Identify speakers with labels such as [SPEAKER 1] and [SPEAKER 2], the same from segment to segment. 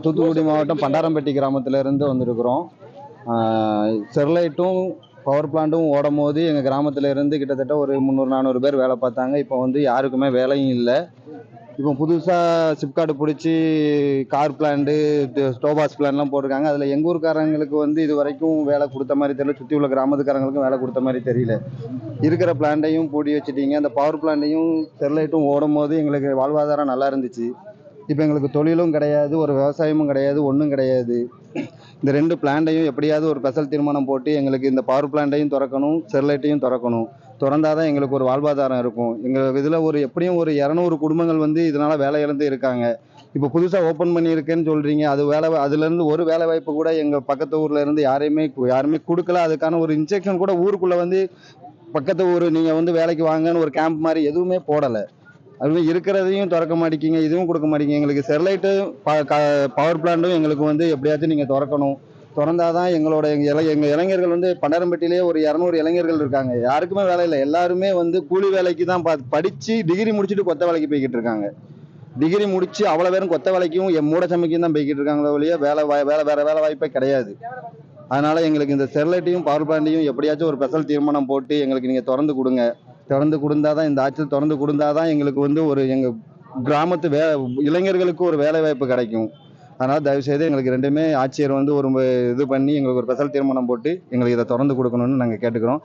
[SPEAKER 1] தூத்துக்குடி மாவட்டம் பண்டாரம்பட்டி கிராமத்திலேருந்து வந்திருக்கிறோம். ஸ்டெர்லைட்டும் பவர் பிளான்ட்டும் ஓடும் போது எங்கள் கிராமத்தில் இருந்து கிட்டத்தட்ட ஒரு 300-400 பேர் வேலை பார்த்தாங்க. இப்போ வந்து யாருக்குமே வேலையும் இல்லை. இப்போ புதுசாக சிப்கார்டு பிடிச்சி கார் பிளான்ட்டு, ஸ்டோபாஸ் பிளான்லாம் போட்டிருக்காங்க. அதில் எங்கள் ஊருக்காரங்களுக்கு வந்து இது வரைக்கும் வேலை கொடுத்த மாதிரி தெரியல. சுற்றி உள்ள கிராமத்துக்காரங்களுக்கும் வேலை கொடுத்த மாதிரி தெரியல. இருக்கிற பிளான்ட்டையும் பூட்டி வச்சுட்டீங்க. அந்த பவர் பிளான்ட்டையும் ஸ்டெர்லைட்டும் ஓடும் போது எங்களுக்கு வாழ்வாதாரம் நல்லா இருந்துச்சு. இப்போ எங்களுக்கு தொழிலும் கிடையாது, ஒரு விவசாயமும் கிடையாது, ஒன்றும் கிடையாது. இந்த 2 பிளான்ட்டையும் எப்படியாவது ஒரு ஸ்பெஷல் தீர்மானம் போட்டு எங்களுக்கு இந்த பவர் பிளான்ட்டையும் திறக்கணும், ஸ்டெர்லைட்டையும் திறக்கணும். திறந்தால் தான் எங்களுக்கு ஒரு வாழ்வாதாரம் இருக்கும். எங்கள் இதில் எப்படியும் ஒரு 200 குடும்பங்கள் வந்து இதனால் வேலை இழந்து இருக்காங்க. இப்போ புதுசாக ஓப்பன் பண்ணியிருக்கேன்னு சொல்கிறீங்க. அதுலேருந்து ஒரு வேலை வாய்ப்பு கூட எங்கள் பக்கத்து ஊரில் இருந்து யாருமே கொடுக்கல. அதுக்கான ஒரு இன்ஸ்ட்ரக்ஷன் கூட ஊருக்குள்ளே வந்து பக்கத்து ஊர் நீங்கள் வந்து வேலைக்கு வாங்கன்னு ஒரு கேம்ப் மாதிரி எதுவுமே போடலை. அதுவும் இருக்கிறதையும் திறக்க மாட்டேங்கிங்க, இதுவும் கொடுக்க மாட்டேங்கிங்க. எங்களுக்கு ஸ்டெர்லைட்டு பவர் பிளான்ட்டும் எங்களுக்கு வந்து எப்படியாச்சும் நீங்கள் திறக்கணும். திறந்தாதான் எங்கள் இளைஞர்கள் வந்து பண்டாரம்பட்டியிலே ஒரு 200 இளைஞர்கள் இருக்காங்க. யாருக்குமே வேலை இல்லை. எல்லாருமே வந்து கூலி வேலைக்கு தான் படித்து டிகிரி முடிச்சுட்டு கொத்த வேலைக்கு போய்கிட்டு இருக்காங்க. டிகிரி முடிச்சு அவ்வளோ பேரும் கொத்த வேலைக்கும் மூட சமைக்கும் தான் போய்கிட்டு இருக்காங்களே ஒழிய வேற வேலை வாய்ப்பே கிடையாது. அதனால எங்களுக்கு இந்த ஸ்டெர்லைட்டையும் பவர் பிளான்ட்டையும் எப்படியாச்சும் ஒரு ஸ்பெஷல் தீர்மானம் போட்டு எங்களுக்கு நீங்கள் திறந்து கொடுங்க. திறந்து கொடுந்தாதான் இந்த ஆட்சியில் திறந்து கொடுந்தாதான் எங்களுக்கு வந்து எங்கள் கிராமத்து இளைஞர்களுக்கு ஒரு வேலை வாய்ப்பு கிடைக்கும். அதனால் தயவுசெய்து எங்களுக்கு ரெண்டுமே ஆட்சியர் வந்து இது பண்ணி எங்களுக்கு ஒரு ஸ்பெஷல் தீர்மானம் போட்டு எங்களுக்கு இதை திறந்து கொடுக்கணும்னு நாங்கள் கேட்டுக்கிறோம்.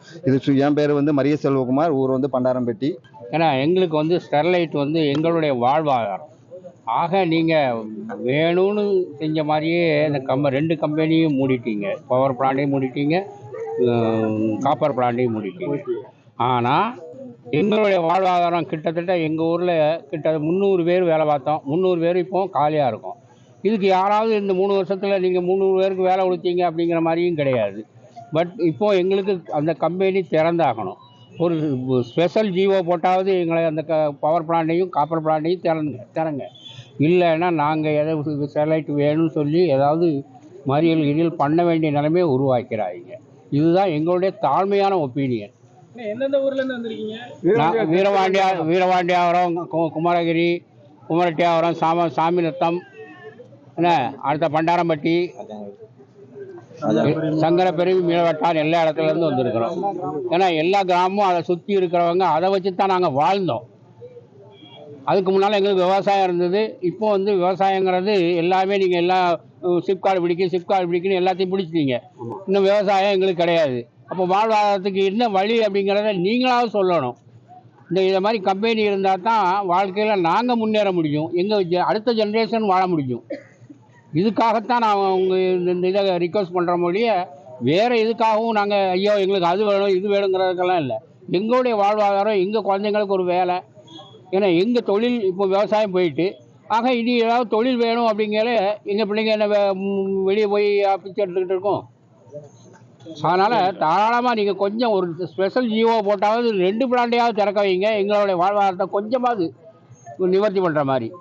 [SPEAKER 1] என் பேர் வந்து மரிய செல்வகுமார், ஊர் வந்து பண்டாரம்பட்டி.
[SPEAKER 2] ஏன்னா எங்களுக்கு வந்து ஸ்டெர்லைட் வந்து எங்களுடைய வாழ்வாதாரம். ஆக நீங்கள் வேணும்னு செஞ்ச மாதிரியே இந்த 2 கம்பெனியும் மூடிட்டீங்க. Power பிளான்ட்டையும் மூடிட்டீங்க, copper பிளான்ட்டையும் மூடிட்டீங்க. ஆனால் எங்களுடைய வாழ்வாதாரம் கிட்டத்தட்ட எங்கள் ஊரில் 300 பேர் வேலை பார்த்தோம். 300 பேர் இப்போ காலியாக இருக்கும். இதுக்கு யாராவது இந்த 3 வருஷத்தில் நீங்கள் 300 பேருக்கு வேலை கொடுத்தீங்க அப்படிங்கிற மாதிரியும் கிடையாது. பட் இப்போது எங்களுக்கு அந்த கம்பெனி திறந்தாகணும். ஒரு ஸ்பெஷல் ஜிஓ போட்டாவது எங்களை அந்த பவர் பிளான்ட்டையும் காப்பர் பிளான்ட்டையும் திறங்க. இல்லைன்னா நாங்கள் ஸ்டெர்லைட் வேணும்னு சொல்லி ஏதாவது மறியல் பண்ண வேண்டிய நிலைமையை உருவாக்கிறாங்க. இதுதான் எங்களுடைய தாழ்மையான ஒப்பீனியன்.
[SPEAKER 3] எந்தெந்த ஊர்லேருந்து வந்திருக்கீங்க?
[SPEAKER 2] வீரவாண்டியாவரம், குமரகிரி, குமரட்டியாவரம், சாமிநத்தம், என்ன அடுத்த பண்டாரம்பட்டி, சங்கரப்பெருவி, மீனவட்டார் எல்லா இடத்துலேருந்து வந்திருக்கிறோம். ஏன்னா எல்லா கிராமமும் அதை சுற்றி இருக்கிறவங்க அதை வச்சு தான் நாங்கள் வாழ்ந்தோம். அதுக்கு முன்னால் எங்களுக்கு விவசாயம் இருந்தது. இப்போ வந்து விவசாயங்கிறது எல்லாமே நீங்கள் சிப்கார்டு பிடிக்குன்னு எல்லாத்தையும் பிடிச்சிட்டீங்க. இன்னும் விவசாயம் எங்களுக்கு கிடையாது. அப்போ வாழ்வாதாரத்துக்கு என்ன வழி அப்படிங்கிறத நீங்களாவது சொல்லணும். இதை மாதிரி கம்பெனி இருந்தால் தான் வாழ்க்கையில் நாங்கள் முன்னேற முடியும், எங்கள் அடுத்த ஜென்ரேஷன் வாழ முடியும். இதுக்காகத்தான் நான் இந்த இதை ரிக்வஸ்ட் பண்ணுற மொழிய வேறு எதுக்காகவும் நாங்கள் ஐயோ எங்களுக்கு அது வேணும் இது வேணுங்கிறதுக்கெல்லாம் இல்லை. எங்களுடைய வாழ்வாதாரம், எங்கள் குழந்தைங்களுக்கு ஒரு வேலை. ஏன்னா எங்கள் தொழில் இப்போ விவசாயம் போயிட்டு, ஆக இனி ஏதாவது தொழில் வேணும் அப்படிங்கிற எங்கள் பிள்ளைங்க என்ன வெளியே போய் பிச்சை எடுத்துக்கிட்டு இருக்கோம். அதனால் தாராளமாக நீங்கள் கொஞ்சம் ஒரு ஸ்பெஷல் ஜிஓ போட்டாவது 2 பிளான்ட்டையாவது திறக்க வைங்க. எங்களுடைய வாழ்வாதாரத்தை கொஞ்சமாவது நிவர்த்தி பண்ணுற மாதிரி.